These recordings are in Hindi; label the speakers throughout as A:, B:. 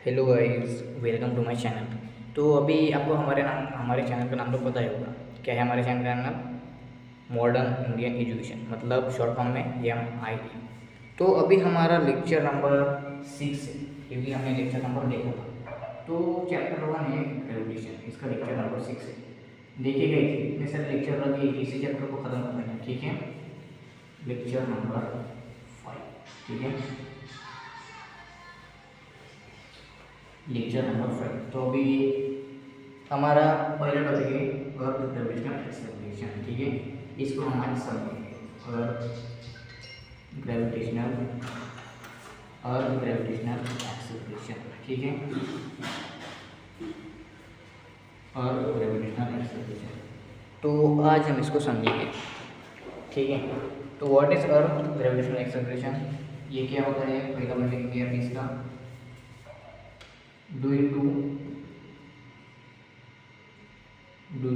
A: Hello guys, welcome to my channel. तो अभी आपको हमारे चैनल का नाम तो पता ही होगा। क्या है हमारे चैनल का नाम? मॉडर्न इंडियन एजुकेशन, मतलब शॉर्ट फॉर्म में MIE। तो अभी हमारा लेक्चर नंबर 6 है, क्योंकि हमने लेक्चर नंबर देखा था। तो चैप्टर 1 है ग्रेविटेशन, इसका लेक्चर नंबर 6 है। देखिएगा, इतने सारे लेक्चर लगे, इसी चैप्टर को ख़त्म करना है, ठीक है। लेक्चर नंबर 5, ठीक है। Lecture number 5। तो अभी हमारा पहला टॉपिक है अर्थ ग्रेविटेशनल एक्सेलरेशन, ठीक है। इसको हम आज समझेंगे। ग्रेविटेशनल अर्थ ग्रेविटेशनल एक्सेलरेशन, ठीक है। अर्थ ग्रेविटेशनल एक्सेलरेशन, तो आज हम इसको समझेंगे, ठीक है। तो what is earth gravitational acceleration, ये क्या होता है, पहला हम लिखेंगे अभी इसका। due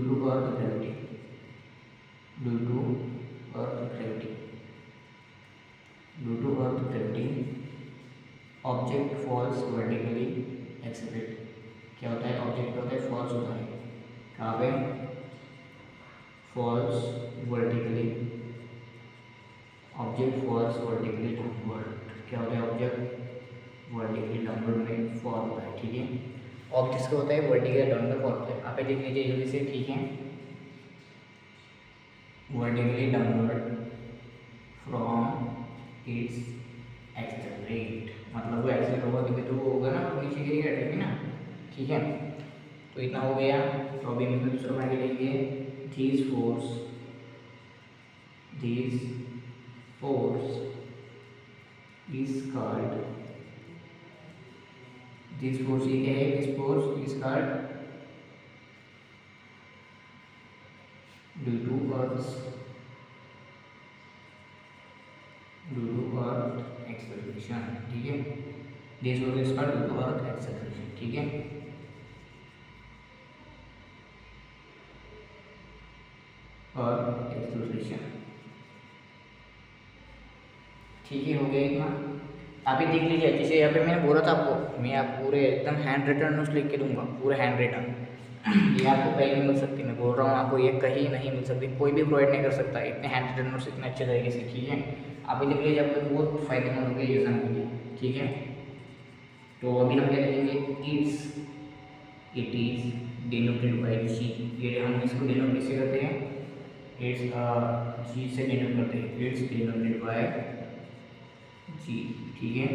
A: to earth gravity, due to earth gravity, due to earth gravity object falls vertically accelerate। क्या होता है? ऑब्जेक्ट होता है फॉल्स होता है, कहाँ पे? Falls vertically, object falls vertically downward. क्या होता है? ऑब्जेक्ट वर्टिकली डाउनवर्ड में फॉल होता है, ठीक है। ऑब्जेक्ट का होता है वर्टिकली डाउनवर्ड फॉल होता है। आप लिख लीजिए जल्दी से, ठीक है। Vertically downward from its accelerate, मतलब वो एक्सेलरेट होगा तभी तो वो होगा ना, तो नीचे गिरेगा ठीक है ना, ठीक है। तो इतना हो गया। तो अभी हम दूसरा बना के लेंगे। This force is called, this force ये क्या है? This force is called due to earth acceleration, ठीक है। This force is called due to earth acceleration, ठीक है। अर्थ एक्सेलरेशन, ठीक है, हो गया इतना। आप ही देख लीजिए, जैसे यहाँ पे मैंने बोला था आपको, मैं आप पूरे एकदम हैंड रिटन नोट्स लिख के दूंगा, पूरे हैंड रिटन। ये आपको कहीं नहीं मिल सकती, मैं बोल रहा हूँ आपको, ये कहीं नहीं मिल सकती, कोई भी प्रोवाइड नहीं कर सकता इतने हैंड रिटन नोट्स इतने अच्छे तरीके से, ठीक है। आप ही देख लीजिए, आपको बहुत फायदेमंद हो गया एग्जाम के लिए, ठीक है। तो अभी हम क्या लिखेंगे? इट इज डिनोटेड बाई जी। ये हम इसको डिनोट कैसे करते हैं? इट्स जी से डिनोट करते हैं। इट्स डिनोटेड बाय जी, ठीक है।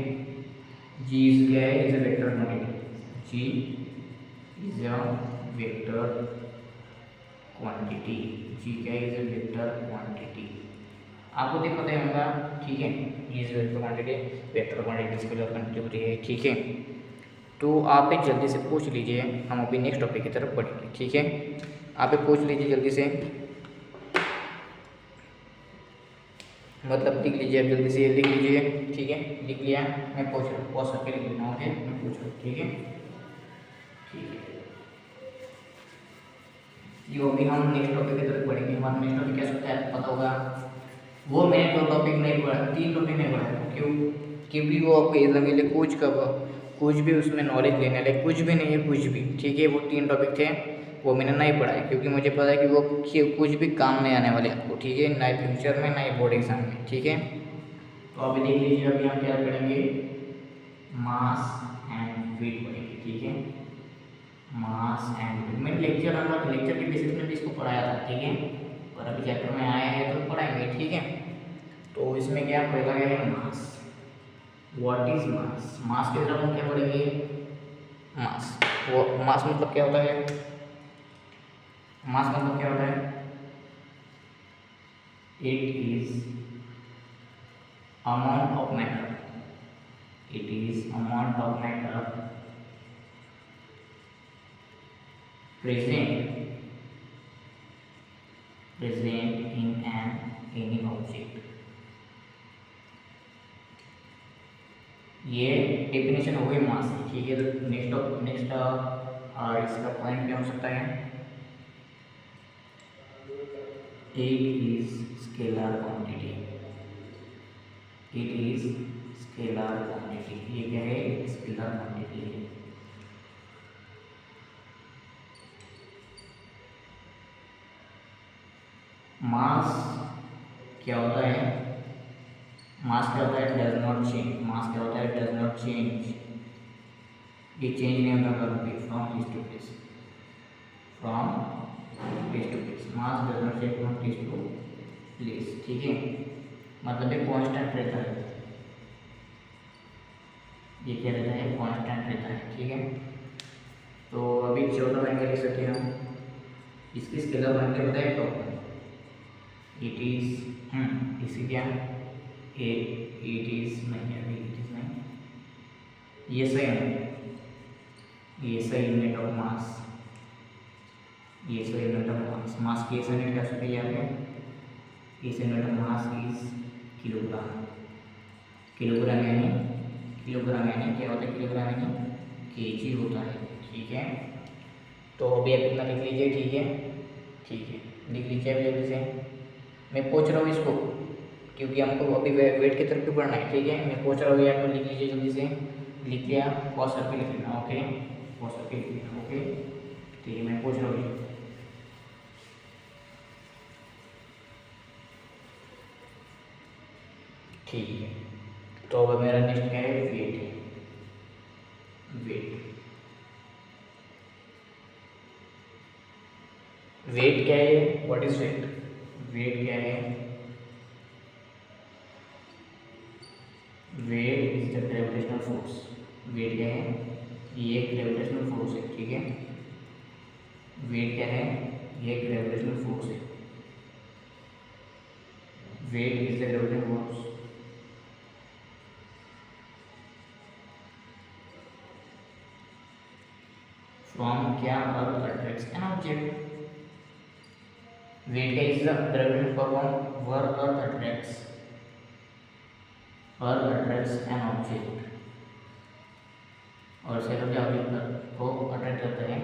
A: जी इज क्या है? Is a vector quantity. Ji is a vector quantity. जी क्या है? Is a vector quantity. आपको देख पता होगा, ठीक है। Is vector quantity, vector quantity scalar quantity होती है, ठीक है। तो आप एक जल्दी से पूछ लीजिए, हम अभी नेक्स्ट टॉपिक की तरफ बढ़ेंगे, ठीक है। आप एक पूछ लीजिए जल्दी से, मतलब लिख लीजिए, आप जल्दी से लिख लीजिए, ठीक है। लिख लिया? मैं पूछ रहा हूँ, पॉज करके लिख लेना, ओके। मैं पूछ रहा हूँ, ठीक है, ठीक है। जो अभी हम नेक्स्ट टॉपिक की तरफ बढ़ेंगे, हमारा नेक्स्ट टॉपिक क्या सकता है आपको पता होगा। वो मैंने 2 टॉपिक नहीं पढ़ा, 3 टॉपिक नहीं पढ़ा, क्यों? क्योंकि वो आपको एग्जाम के लिए कुछ भी उसमें नॉलेज लेने वाले कुछ भी नहीं है, कुछ भी, ठीक है। वो 3 टॉपिक थे, वो मैंने नहीं पढ़ा है, क्योंकि मुझे पता है कि वो कुछ भी काम नहीं आने वाले आपको, ठीक है, ना ही फ्यूचर में, ना ही बोर्ड एग्जाम में, ठीक है। तो अभी देख लीजिए, अभी हम क्या पढ़ेंगे? मास एंड वेट पढ़ेंगे, ठीक है। मास एंड वेट, मैंने लेक्चर के बेसिस में भी इसको पढ़ाया था, ठीक है। और अभी चैप्टर में आया है तो पढ़ाएंगे, ठीक है। तो इसमें क्या पहला क्या है? मास। What is mass? मास की तरफ हम क्या पढ़ेंगे? मास, वो मास मतलब क्या होता है? मास मतलब क्या होता है? It is amount of matter, it is amount of matter present in any object। ये डेफिनेशन हो गई मास की, ठीक है। तो नेक्स्ट इसका पॉइंट क्या हो सकता है? It is scalar quantity, it is scalar quantity. ये क्या है? स्केलर क्वांटिटी है, मास क्या होता है, मास क्या होता है, डज नॉट चेंज, मास क्या होता है, डज नॉट चेंज, ये चेंज नहीं होता कभी from place to place, from place to place, mass does not change from place to place, ठीक है, मतलब ये कांस्टेंट रहता है, ये क्या रहता है, कांस्टेंट रहता है, ठीक है। तो अभी चौथा पॉइंट क्या लिख सकते हैं हम, इसकी स्केलर बन के बताए तो इट इज इसी क्या इट इज नहीं, अभी इट इज नहीं, ये सही है, ये सही यूनिट ऑफ मास, ये सही यूनिट ऑफ मास, मास की यूनिट क्या सकते हैं यहाँ पे, इस unit of mass is kilogram, kilogram यानी क्या होता है, किलोग्राम यानी केजी होता है, ठीक है। तो अभी आप इतना लिख लीजिए, ठीक है, ठीक है, लिख लीजिए अभी जल्दी से, मैं पूछ रहा हूँ इसको क्योंकि हमको अभी वेट की तरफ भी बढ़ना है, ठीक है, मैं पूछ रहा हूँ, आपको लिख लीजिए जल्दी से, लिख लिया, पॉज करके लिख लेना, ओके, पॉज करके लिख लेना, ओके, ठीक है, मैं पूछ रहा हूँ, ठीक है। तो अब मेरा नेक्स्ट क्या है, वेट है, वेट, वेट क्या है, व्हाट इज वेट, वेट क्या है, weight is the gravitational force, weight क्या है, ये ग्रेविटेशनल फोर्स है, ठीक है, वेट क्या है, ये ग्रेविटेशनल फोर्स है, weight is the gravitational force from क्या, earth attracts an object, weight क्या is the gravitational force from where earth attracts an object, और सेकंड क्या ऑब्जेक्ट को अट्रैक्ट करता है,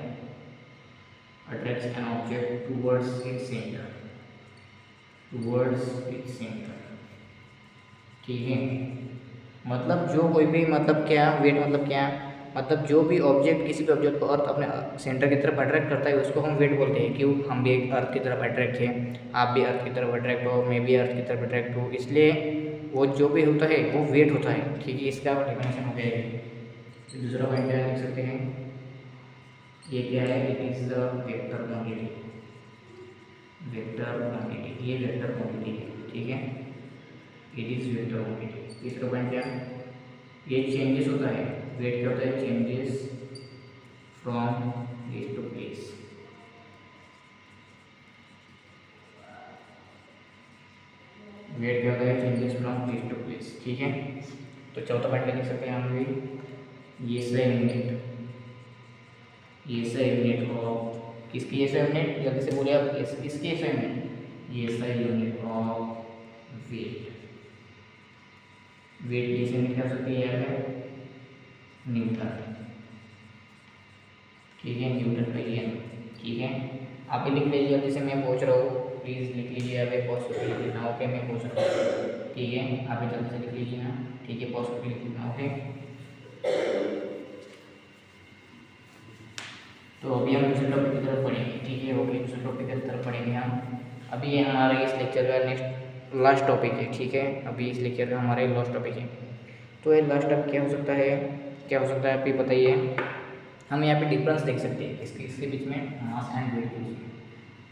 A: attracts an object towards its centre, towards its centre, ठीक है। मतलब जो कोई भी, मतलब क्या वेट मतलब क्या, मतलब जो भी ऑब्जेक्ट, किसी भी ऑब्जेक्ट को अर्थ अपने सेंटर की तरफ अट्रैक्ट करता है उसको हम वेट बोलते हैं, क्यों, हम भी एक अर्थ की तरफ अट्रैक्ट है, आप भी अर्थ की तरफ अट्रैक्ट हो, मैं भी अर्थ की तरफ अट्रैक्ट हूँ, इसलिए वो जो भी होता है वो वेट होता है, ठीक है, इसका डेफिनेशन हो जाएगा। तो दूसरा पॉइंट क्या लिख सकते हैं, ये क्या है, it is the vector quantity, vector quantity, ये वेक्टर क्वांटिटी है, ठीक है, इट इज वेक्टर क्वांटिटी। तीसरा पॉइंट क्या, ये चेंजेस होता है, वेट क्या होता है, changes from place to place, weight क्या होता है, changes from place to place, ठीक है। तो चौथा पॉइंट लिख सकते हैं हम भी, ये सही यूनिट, ये सही यूनिट ऑफ, किसकी ये सही यूनिट, जल्दी से बोले आप, इसकी ये सही यूनिट, ये सही यूनिट ऑफ वेट, वेट की सही यूनिट क्या हो सकती है यहाँ पे, न्यूटन, ठीक है, न्यूटन पर एन, ठीक है। आप भी लिख लीजिए जल्दी से, मैं पूछ रहा हूँ, प्लीज़ लिख लीजिए, आप पॉज करके लिख लेना, ओके, मैं पूछ रहा हूँ, ठीक है, आप भी जल्दी से लिख लीजिए ना, ठीक है, पॉज करके लिख लेना, ओके। तो अभी हम दूसरे टॉपिक की तरफ पढ़ेंगे, ठीक है, ओके, दूसरे टॉपिक की तरफ पढ़ेंगे हम, अभी ये हमारा इस लेक्चर का नेक्स्ट लास्ट टॉपिक है, ठीक है, अभी इस लेक्चर का हमारा लास्ट टॉपिक है। तो ये लास्ट टॉपिक क्या हो सकता है, क्या हो सकता है आप ही बताइए। हम यहाँ पे डिफरेंस देख सकते हैं इसके बीच में, मास एंड वेट के बीच में।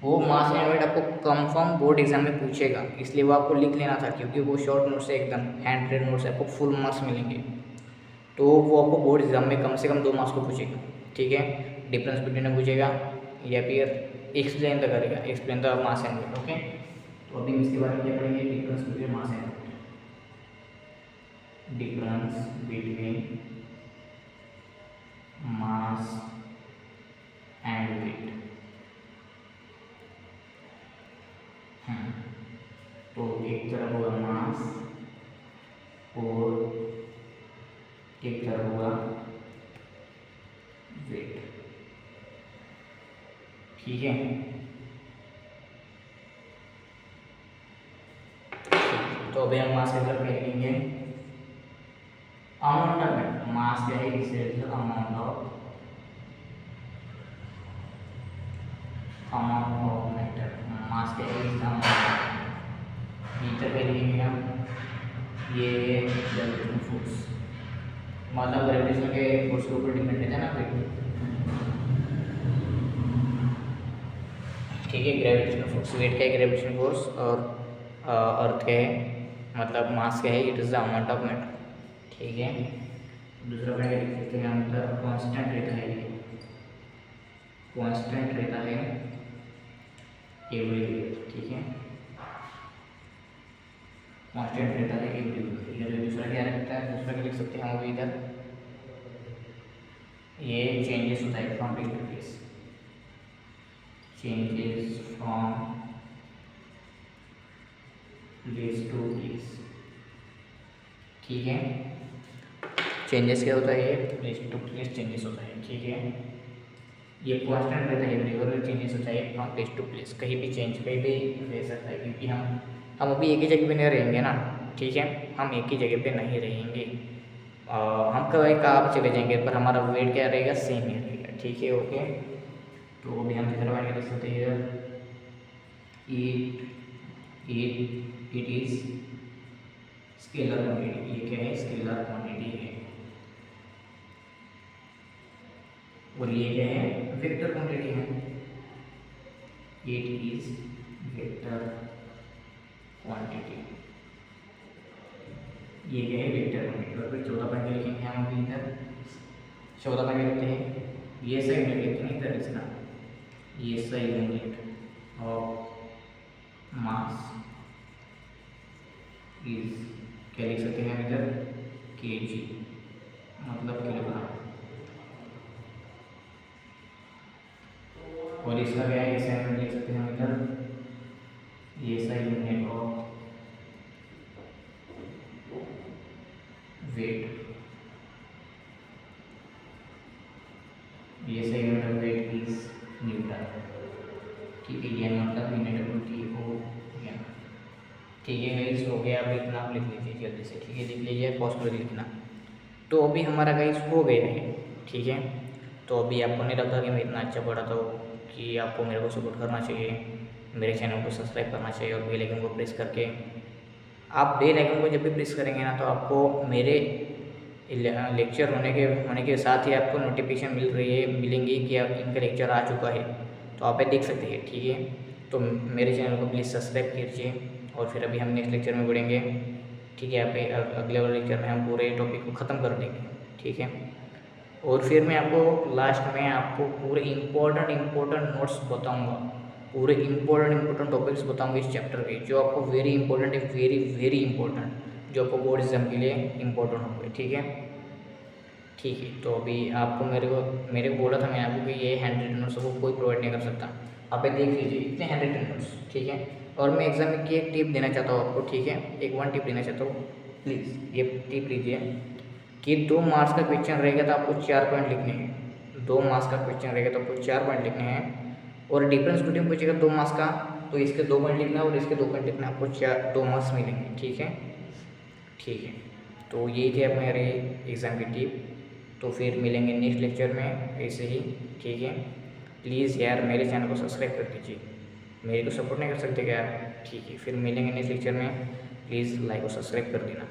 A: वो मास एंड वेट आपको कंफर्म बोर्ड एग्जाम में पूछेगा, इसलिए वो आपको लिख लेना था, क्योंकि वो शॉर्ट नोट से, एकदम हैंड रेड नोट से आपको फुल मार्क्स मिलेंगे, तो वो आपको बोर्ड एग्जाम में कम से कम 2 मार्क्स को पूछेगा, ठीक है। डिफरेंस बिटवीन में पूछेगा या फिर एक्सप्लेन तो करेगा, explain the mass and weight, okay. तो अभी इसके बारे में क्या पढ़ेंगे, difference between mass and weight, difference between mass and weight. तो एक तरफ होगा मास और एक तरफ होगा वेट, ठीक है। तो अभी हम मास की तरफ लिखेंगे, अमाउंट ऑफ मास क्या है, इसे अमाउंट ऑफ मैटर, मास क्या है, ईथर पे लिखेंगे हम ये ग्रेविटेशनल फोर्स, मतलब ग्रेविटेशन के फोर्स के ऊपर डिपेंड रहता है ना फिर, ठीक है। ग्रेविटेशनल फोर्स, वेट क्या है ग्रेविटेशनल फोर्स, और अर्थ क्या है मतलब मास क्या है, it is the amount of matter, ठीक है। दूसरा पॉइंट लिख सकते हैं हम, कांस्टेंट रहता है, ये कांस्टेंट रहता है एवरीवेयर, ठीक है, कांस्टेंट रहता है एवरीवेयर। ये दूसरा क्या रहता है, दूसरा क्या लिख सकते हैं हम अभी इधर, ये चेंजेस होता है from place to place, changes from place to place, ठीक है। चेंजेस क्या होता है, ये प्लेस टू प्लेस चेंजेस होता है, ठीक है। ये कांस्टेंट रहता है एवरीवेयर, चेंजेस होता है फ्रॉम प्लेस टू प्लेस, कहीं भी चेंज कहीं भी रह सकता है, क्योंकि हम अभी एक ही जगह पे नहीं रहेंगे ना, ठीक है। हम एक ही जगह पे नहीं रहेंगे, हम कभी कहाँ पे चले जाएंगे, पर हमारा वेट क्या रहेगा, सेम ही रहेगा, ठीक है, ओके। तो अभी हम तीसरा पॉइंट लिख सकते हैं, इट इज स्केलर क्वांटिटी, ये क्या है, स्केलर क्वांटिटी है, और ये क्या है, वेक्टर क्वांटिटी है, इट इज वेक्टर क्वांटिटी, ये क्या है, वेक्टर क्वांटिटी। और फिर चौथा पॉइंट लिखेंगे हम अभी इधर, चौथा पॉइंट लिखते हैं, ये सही यूनिट लिखते हैं इधर इसका, ये सही यूनिट ऑफ मास इज, क्या लिख सकते हैं हम इधर, केजी, मतलब किलोग्राम, और इसका क्या है, ऐसे हम लिख सकते हैं हम इधर, ये सही यूनिट ऑफ वेट, ये सही unit of weight is newton, ठीक है। ये मतलब यूनिट हो गया, ठीक है गाइस, हो गया। अभी इतना आप लिख लीजिए जल्दी से, ठीक है, लिख लीजिए, पॉसिबल लिखना। तो अभी हमारा गाइस हो गया है, ठीक है। तो अभी आपको नहीं लगता कि मैं इतना अच्छा पढ़ाता हूँ, कि आपको मेरे को सपोर्ट करना चाहिए, मेरे चैनल को सब्सक्राइब करना चाहिए, और बेल आइकन को प्रेस करके, आप बेल आइकन को जब भी प्रेस करेंगे ना, तो आपको मेरे लेक्चर होने के साथ ही आपको नोटिफिकेशन मिलेंगी कि इनका लेक्चर आ चुका है, तो आप देख सकते हैं, ठीक है। तो मेरे चैनल को प्लीज़ सब्सक्राइब कीजिए, और फिर अभी हम नेक्स्ट लेक्चर में बढ़ेंगे, ठीक है। अगले वाले लेक्चर में हम पूरे टॉपिक को ख़त्म कर देंगे, ठीक है। और फिर मैं आपको लास्ट में आपको पूरे इम्पोर्टेंट नोट्स बताऊंगा, पूरे इम्पोर्टेंट टॉपिक्स बताऊंगा इस चैप्टर के, जो आपको वेरी इंपॉर्टेंट है, वेरी इंपॉर्टेंट, जो आपको बोर्ड एग्जाम के लिए इम्पोर्टेंट होंगे, ठीक है। ठीक है, तो अभी आपको मेरे को बोला था मैं आपको कि ये हैंड रिटन नोट्स को कोई प्रोवाइड नहीं कर सकता, आप ये देख लीजिए इतने हैंड रिटन नोट्स, ठीक है। और मैं एग्जाम में की एक टिप देना चाहता हूँ आपको, ठीक है, वन टिप देना चाहता हूँ, प्लीज़ ये टिप लीजिए कि 2 मार्क्स का क्वेश्चन रहेगा तो आपको 4 पॉइंट लिखने हैं, 2 मार्क्स का क्वेश्चन रहेगा तो आपको 4 पॉइंट लिखने हैं, और डिफरेंस बिटवीन पूछेगा 2 मार्क्स का, तो इसके 2 पॉइंट लिखना है और इसके 2 पॉइंट लिखना है, आपको 2 मार्क्स मिलेंगे, ठीक है। ठीक है, तो यही थे हमारे एग्ज़ाम की टिप। तो फिर मिलेंगे नेक्स्ट लेक्चर में ऐसे ही, ठीक है। प्लीज़ यार मेरे चैनल को सब्सक्राइब कर दीजिए, मेरे को सपोर्ट नहीं कर सकते क्या आप, ठीक है। फिर मिलेंगे नेक्स्ट लेक्चर में, प्लीज़ लाइक और सब्सक्राइब कर देना।